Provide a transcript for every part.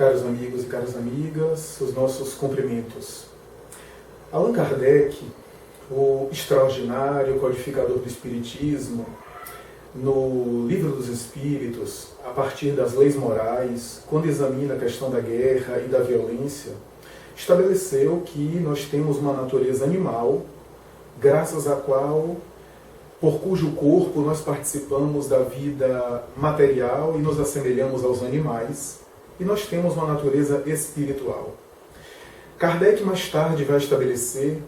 Caros amigos e caras amigas, os nossos cumprimentos. Allan Kardec, o extraordinário codificador do Espiritismo, no Livro dos Espíritos, a partir das leis morais, quando examina a questão da guerra e da violência, estabeleceu que nós temos uma natureza animal, graças à qual, por cujo corpo nós participamos da vida material e nos assemelhamos aos animais, e nós temos uma natureza espiritual. Kardec mais tarde vai estabelecer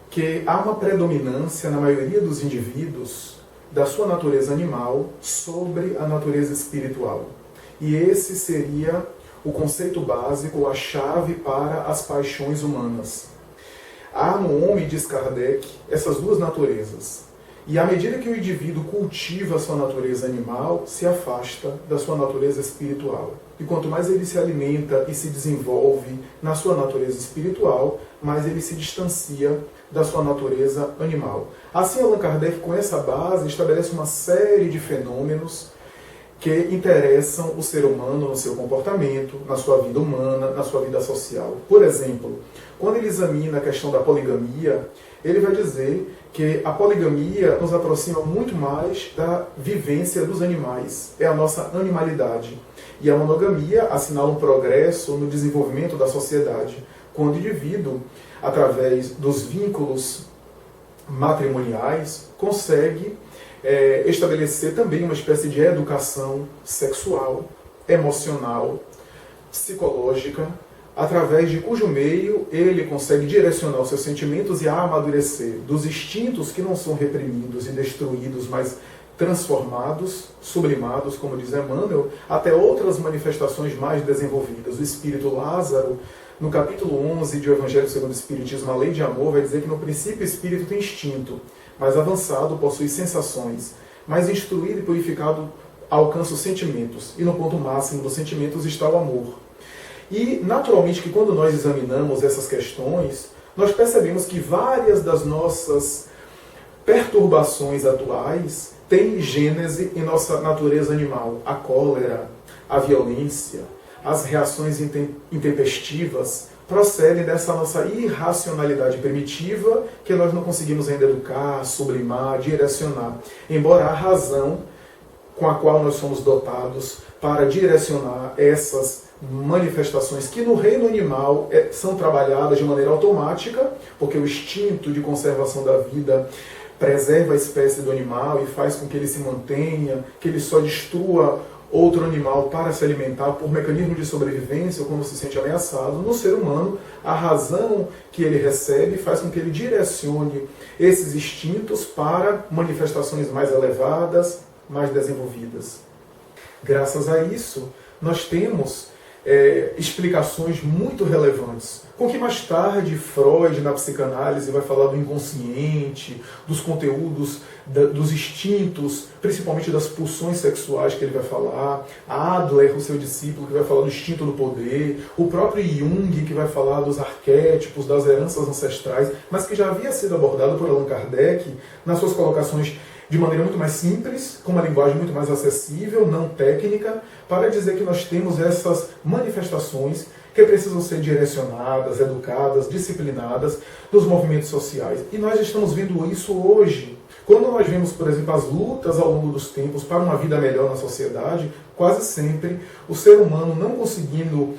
que há uma predominância na maioria dos indivíduos da sua natureza animal sobre a natureza espiritual. E esse seria o conceito básico, a chave para as paixões humanas. Há no homem, diz Kardec, essas duas naturezas. E à medida que o indivíduo cultiva a sua natureza animal, se afasta da sua natureza espiritual. E quanto mais ele se alimenta e se desenvolve na sua natureza espiritual, mais ele se distancia da sua natureza animal. Assim, Allan Kardec, com essa base, estabelece uma série de fenômenos que interessam o ser humano no seu comportamento, na sua vida humana, na sua vida social. Por exemplo, quando ele examina a questão da poligamia, ele vai dizer que a poligamia nos aproxima muito mais da vivência dos animais, é a nossa animalidade. E a monogamia assinala um progresso no desenvolvimento da sociedade, quando o indivíduo, através dos vínculos matrimoniais, consegue estabelecer também uma espécie de educação sexual, emocional, psicológica, através de cujo meio ele consegue direcionar os seus sentimentos e amadurecer dos instintos que não são reprimidos e destruídos, mas transformados, sublimados, como diz Emmanuel, até outras manifestações mais desenvolvidas. O espírito Lázaro, no capítulo 11 de O Evangelho segundo o Espiritismo, a Lei de Amor, vai dizer que no princípio o espírito tem instinto, mais avançado possui sensações, mais instruído e purificado alcança os sentimentos, e no ponto máximo dos sentimentos está o amor. E, naturalmente, que quando nós examinamos essas questões, nós percebemos que várias das nossas perturbações atuais têm gênese em nossa natureza animal. A cólera, a violência, as reações intempestivas procedem dessa nossa irracionalidade primitiva que nós não conseguimos ainda educar, sublimar, direcionar. Embora a razão com a qual nós somos dotados para direcionar essas manifestações que no reino animal são trabalhadas de maneira automática, porque o instinto de conservação da vida preserva a espécie do animal e faz com que ele se mantenha, que ele só destrua outro animal para se alimentar por mecanismo de sobrevivência ou quando se sente ameaçado. No ser humano, a razão que ele recebe faz com que ele direcione esses instintos para manifestações mais elevadas, mais desenvolvidas. Graças a isso, nós temos explicações muito relevantes, com que mais tarde Freud, na psicanálise, vai falar do inconsciente, dos conteúdos, dos instintos, principalmente das pulsões sexuais que ele vai falar, Adler, o seu discípulo, que vai falar do instinto do poder, o próprio Jung, que vai falar dos arquétipos, das heranças ancestrais, mas que já havia sido abordado por Allan Kardec nas suas colocações de maneira muito mais simples, com uma linguagem muito mais acessível, não técnica, para dizer que nós temos essas manifestações que precisam ser direcionadas, educadas, disciplinadas nos movimentos sociais. E nós estamos vendo isso hoje. Quando nós vemos, por exemplo, as lutas ao longo dos tempos para uma vida melhor na sociedade, quase sempre o ser humano não conseguindo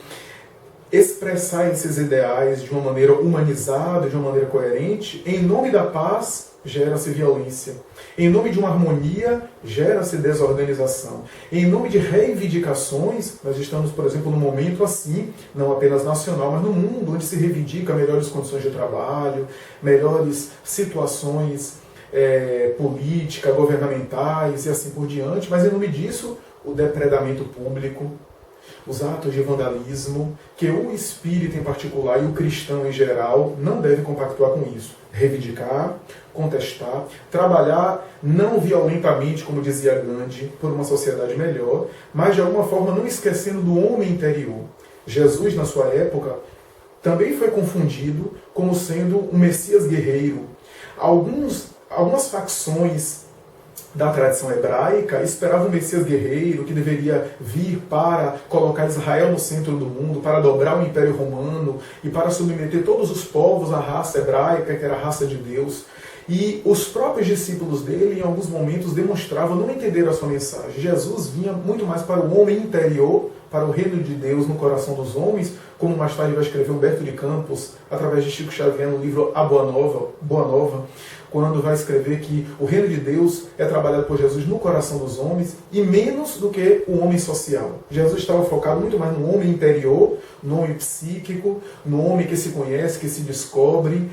expressar esses ideais de uma maneira humanizada, de uma maneira coerente, em nome da paz, gera-se violência. Em nome de uma harmonia, gera-se desorganização. Em nome de reivindicações, nós estamos, por exemplo, num momento assim, não apenas nacional, mas no mundo, onde se reivindica melhores condições de trabalho, melhores situações políticas, governamentais e assim por diante, mas em nome disso, o depredamento público, os atos de vandalismo, que o espírita em particular e o cristão em geral não deve compactuar com isso. Reivindicar, contestar, trabalhar não violentamente, como dizia Gandhi, por uma sociedade melhor, mas de alguma forma não esquecendo do homem interior. Jesus, na sua época, também foi confundido como sendo um Messias guerreiro. Algumas facções da tradição hebraica esperava um Messias guerreiro que deveria vir para colocar Israel no centro do mundo, para dobrar o Império Romano e para submeter todos os povos à raça hebraica, que era a raça de Deus. E os próprios discípulos dele, em alguns momentos, demonstravam não entender a sua mensagem. Jesus vinha muito mais para o homem interior, para o reino de Deus no coração dos homens, como mais tarde vai escrever Humberto de Campos, através de Chico Xavier, no livro A Boa Nova, quando vai escrever que o reino de Deus é trabalhado por Jesus no coração dos homens, e menos do que o homem social. Jesus estava focado muito mais no homem interior, no homem psíquico, no homem que se conhece, que se descobre,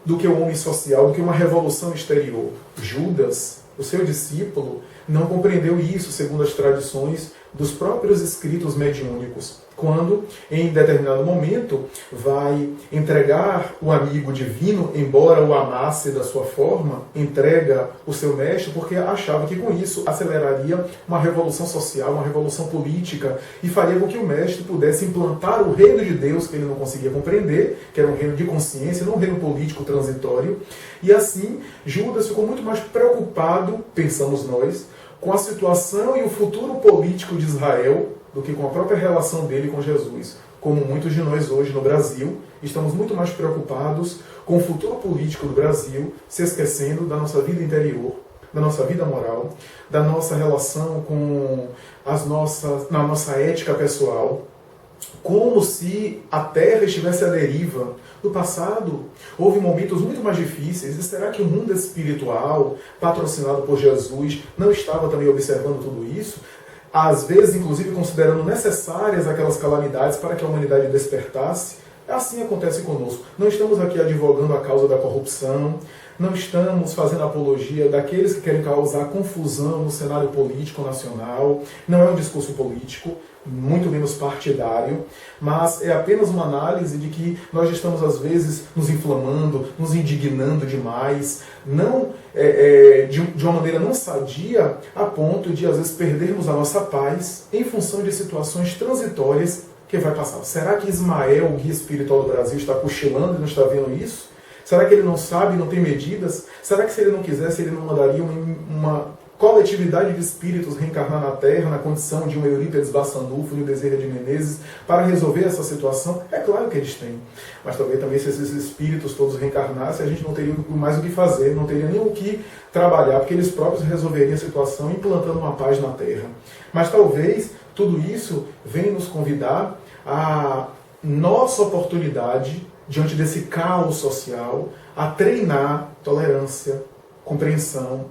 do que o homem social, do que uma revolução exterior. Judas, o seu discípulo, não compreendeu isso segundo as tradições dos próprios escritos mediúnicos, quando, em determinado momento, vai entregar o amigo divino, embora o amasse da sua forma, entrega o seu mestre, porque achava que com isso aceleraria uma revolução social, uma revolução política, e faria com que o mestre pudesse implantar o reino de Deus, que ele não conseguia compreender, que era um reino de consciência, não um reino político transitório. E assim, Judas ficou muito mais preocupado, pensamos nós, com a situação e o futuro político de Israel, do que com a própria relação dele com Jesus. Como muitos de nós hoje no Brasil, estamos muito mais preocupados com o futuro político do Brasil, se esquecendo da nossa vida interior, da nossa vida moral, da nossa relação com na nossa ética pessoal, como se a Terra estivesse à deriva. No passado, houve momentos muito mais difíceis, e será que o mundo espiritual, patrocinado por Jesus, não estava também observando tudo isso? Às vezes, inclusive, considerando necessárias aquelas calamidades para que a humanidade despertasse. Assim acontece conosco. Não estamos aqui advogando a causa da corrupção, não estamos fazendo apologia daqueles que querem causar confusão no cenário político nacional. Não é um discurso político, muito menos partidário, mas é apenas uma análise de que nós estamos, às vezes, nos inflamando, nos indignando demais, não de uma maneira não sadia, a ponto de, às vezes, perdermos a nossa paz em função de situações transitórias que vai passar. Será que Ismael, o guia espiritual do Brasil, está cochilando e não está vendo isso? Será que ele não sabe, não tem medidas? Será que se ele não quisesse, ele não mandaria uma coletividade de espíritos reencarnar na Terra, na condição de um Eurípides Bassanufo e o Bezerra de Menezes, para resolver essa situação? É claro que eles têm. Mas talvez também se esses espíritos todos reencarnassem, a gente não teria mais o que fazer, não teria nem o que trabalhar, porque eles próprios resolveriam a situação implantando uma paz na Terra. Mas talvez tudo isso venha nos convidar a nossa oportunidade, diante desse caos social, a treinar tolerância, compreensão,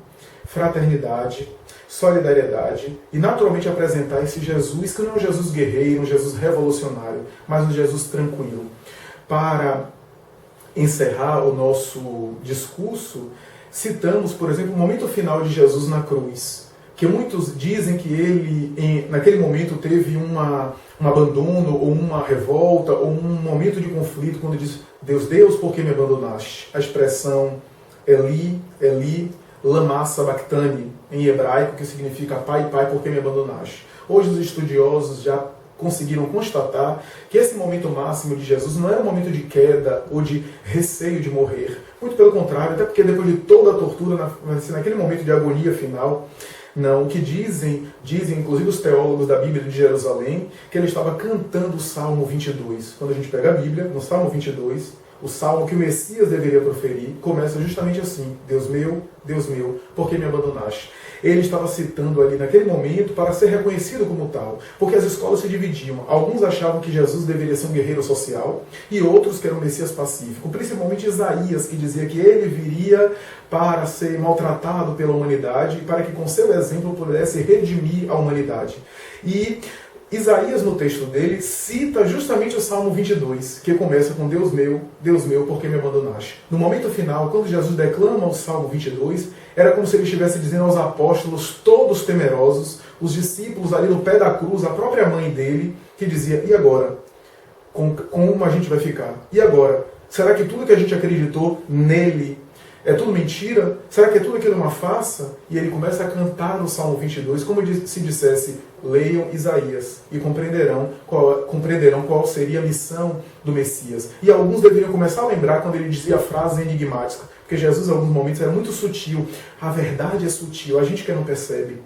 fraternidade, solidariedade e naturalmente apresentar esse Jesus, que não é um Jesus guerreiro, um Jesus revolucionário, mas um Jesus tranquilo. Para encerrar o nosso discurso, citamos, por exemplo, o momento final de Jesus na cruz, que muitos dizem que ele, naquele momento, teve um abandono, ou uma revolta, ou um momento de conflito, quando diz: Deus, por que me abandonaste? A expressão Eli, Eli, lama sabachthani, em hebraico, que significa Pai, por que me abandonaste? Hoje os estudiosos já conseguiram constatar que esse momento máximo de Jesus não era um momento de queda ou de receio de morrer. Muito pelo contrário, até porque depois de toda a tortura, naquele momento de agonia final, não, o que dizem inclusive os teólogos da Bíblia de Jerusalém, que ele estava cantando o Salmo 22. Quando a gente pega a Bíblia, no Salmo 22, o salmo que o Messias deveria proferir começa justamente assim: Deus meu, por que me abandonaste? Ele estava citando ali naquele momento para ser reconhecido como tal, porque as escolas se dividiam. Alguns achavam que Jesus deveria ser um guerreiro social e outros que era um Messias pacífico, principalmente Isaías, que dizia que ele viria para ser maltratado pela humanidade e para que com seu exemplo pudesse redimir a humanidade. E Isaías, no texto dele, cita justamente o Salmo 22, que começa com Deus meu, por que me abandonaste? No momento final, quando Jesus declama o Salmo 22, era como se ele estivesse dizendo aos apóstolos, todos temerosos, os discípulos ali no pé da cruz, a própria mãe dele, que dizia: e agora? Como a gente vai ficar? E agora? Será que tudo que a gente acreditou nele é tudo mentira? Será que é tudo aquilo uma farsa? E ele começa a cantar no Salmo 22, como se dissesse: leiam Isaías e compreenderão qual compreenderão qual seria a missão do Messias. E alguns deveriam começar a lembrar quando ele dizia a frase enigmática, porque Jesus em alguns momentos era muito sutil. A verdade é sutil, a gente que não percebe.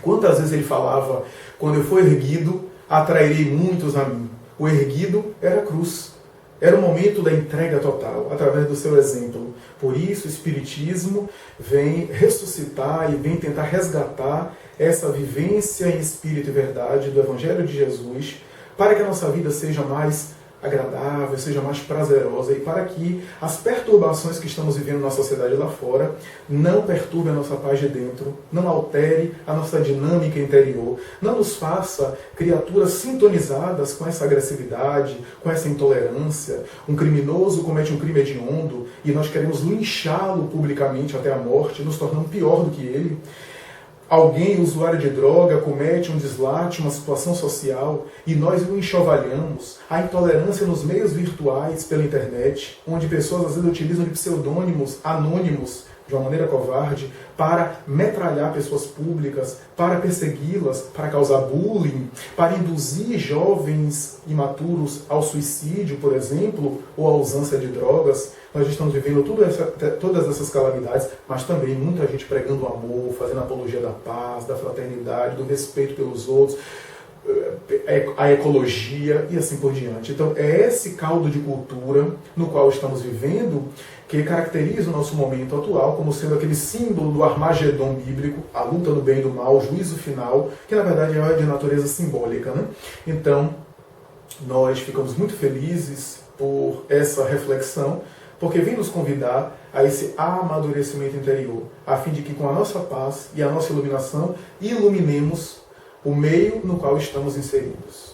Quantas vezes ele falava, quando eu for erguido, atrairei muitos a mim. O erguido era a cruz. Era o momento da entrega total, através do seu exemplo. Por isso o Espiritismo vem ressuscitar e vem tentar resgatar essa vivência em espírito e verdade do Evangelho de Jesus, para que a nossa vida seja mais agradável, seja mais prazerosa e para que as perturbações que estamos vivendo na sociedade lá fora não perturbem a nossa paz de dentro, não altere a nossa dinâmica interior, não nos faça criaturas sintonizadas com essa agressividade, com essa intolerância. Um criminoso comete um crime hediondo e nós queremos linchá-lo publicamente até a morte, nos tornando pior do que ele. Alguém, usuário de droga, comete um deslate, uma situação social, e nós o enxovalhamos. A intolerância nos meios virtuais, pela internet, onde pessoas às vezes utilizam de pseudônimos anônimos, de uma maneira covarde, para metralhar pessoas públicas, para persegui-las, para causar bullying, para induzir jovens imaturos ao suicídio, por exemplo, ou à usância de drogas. Nós estamos vivendo todas essas calamidades, mas também muita gente pregando o amor, fazendo apologia da paz, da fraternidade, do respeito pelos outros, a ecologia e assim por diante. Então é esse caldo de cultura no qual estamos vivendo que caracteriza o nosso momento atual como sendo aquele símbolo do Armagedon bíblico, a luta do bem e do mal, o juízo final, que na verdade é de natureza simbólica, né? Então nós ficamos muito felizes por essa reflexão, porque vem nos convidar a esse amadurecimento interior, a fim de que com a nossa paz e a nossa iluminação iluminemos o meio no qual estamos inseridos.